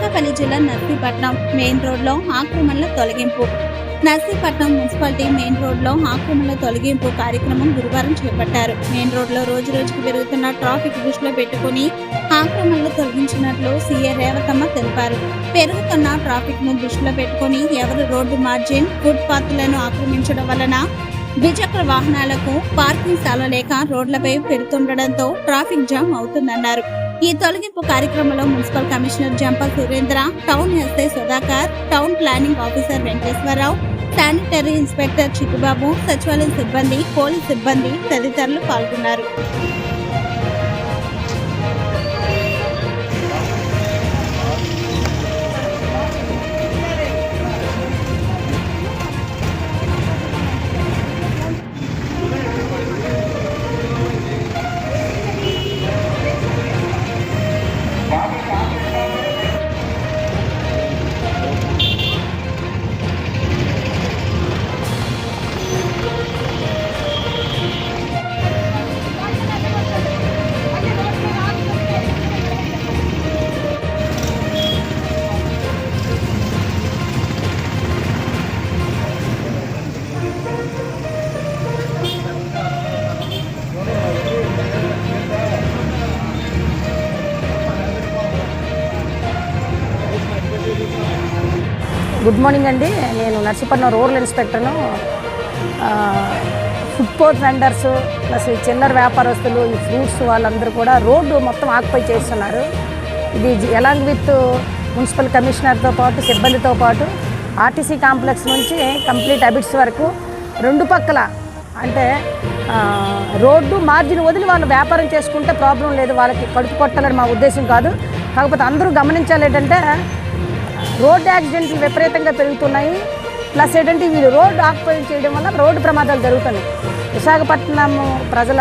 అనకాపల్లి జిల్లా నర్సీపట్నం మెయిన్ రోడ్లో ఆక్రమణల తొలగింపు. నర్సీపట్నం మున్సిపాలిటీ మెయిన్ రోడ్లో ఆక్రమణల తొలగింపు కార్యక్రమం గురువారం చేపట్టారు. మెయిన్ రోడ్లో రోజు రోజుకు పెరుగుతున్న ట్రాఫిక్ దృష్టిలో పెట్టుకుని ఆక్రమణలు తొలగించినట్లు సీఏ రేవతమ్మ తెలిపారు. పెరుగుతున్న ట్రాఫిక్ ను దృష్టిలో పెట్టుకుని ఎవరు రోడ్డు మార్జిన్ ఫుట్ పాత్లను ఆక్రమించడం వలన ద్విచక్ర వాహనాలకు పార్కింగ్ స్థలం లేక రోడ్లపై పెడుతుండటంతో ట్రాఫిక్ జామ్ అవుతుందన్నారు. ఈ తొలగింపు కార్యక్రమంలో municipal commissioner Jampa Surendra, town SI Sudhakar, town planning officer Venkateswararao, sanitary inspector Chittubabu, సచివాలయం సిబ్బంది, పోలీస్ సిబ్బంది తదితరులు పాల్గొన్నారు. గుడ్ మార్నింగ్ అండి. నేను నర్సీపట్నం రూరల్ ఇన్స్పెక్టర్ను. ఫుట్పాత్ వెండర్స్ ప్లస్ చిల్లర వ్యాపారస్తులు, ఈ ఫ్రూట్స్ వాళ్ళందరూ కూడా రోడ్డు మొత్తం ఆక్యుపై చేస్తున్నారు. ఇది ఎలాంగ్ విత్ మున్సిపల్ కమిషనర్తో పాటు సిబ్బందితో పాటు ఆర్టీసీ కాంప్లెక్స్ నుంచి కంప్లీట్ అబిట్స్ వరకు రెండు పక్కల అంటే రోడ్డు మార్జిన్ వదిలి వాళ్ళు వ్యాపారం చేసుకుంటే ప్రాబ్లం లేదు, వాళ్ళకి కడుపు కొట్టాలని మా ఉద్దేశం కాదు. కాకపోతే అందరూ గమనించాలి ఏంటంటే రోడ్డు యాక్సిడెంట్లు విపరీతంగా పెరుగుతున్నాయి. ప్లస్ ఏంటంటే వీళ్ళు రోడ్డు ఆక్యుపై చేయడం వల్ల రోడ్డు ప్రమాదాలు జరుగుతున్నాయి. విశాఖపట్నం ప్రజల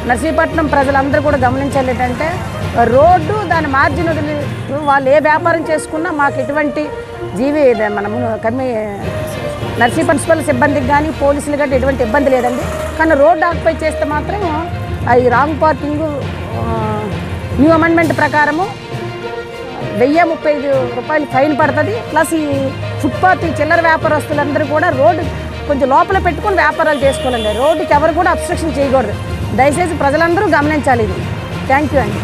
నర్సీపట్నం ప్రజలందరూ కూడా గమనించాలి ఏంటంటే రోడ్డు దాని మార్జిన్ వదిలి వాళ్ళు ఏ వ్యాపారం చేసుకున్నా మాకు ఎటువంటి మనము నర్సీపట్నం మున్సిపల్ సిబ్బందికి కానీ పోలీసులు కానీ ఎటువంటి ఇబ్బంది లేదండి. కానీ రోడ్డు ఆక్యుపై చేస్తే మాత్రం ఈ రాంగ్ పార్కింగ్ న్యూ అమెండ్మెంట్ ప్రకారము 1035 రూపాయలు ఫైన్ పడుతుంది. ప్లస్ ఈ ఫుట్పాత్ చిల్లర వ్యాపారస్తులందరూ కూడా రోడ్డు కొంచెం లోపల పెట్టుకొని వ్యాపారాలు చేసుకోవాలండి. రోడ్డుకి ఎవరు కూడా అబ్స్ట్రక్షన్ చేయకూడదు. దయచేసి ప్రజలందరూ గమనించాలి ఇది. థ్యాంక్ యూ అండి.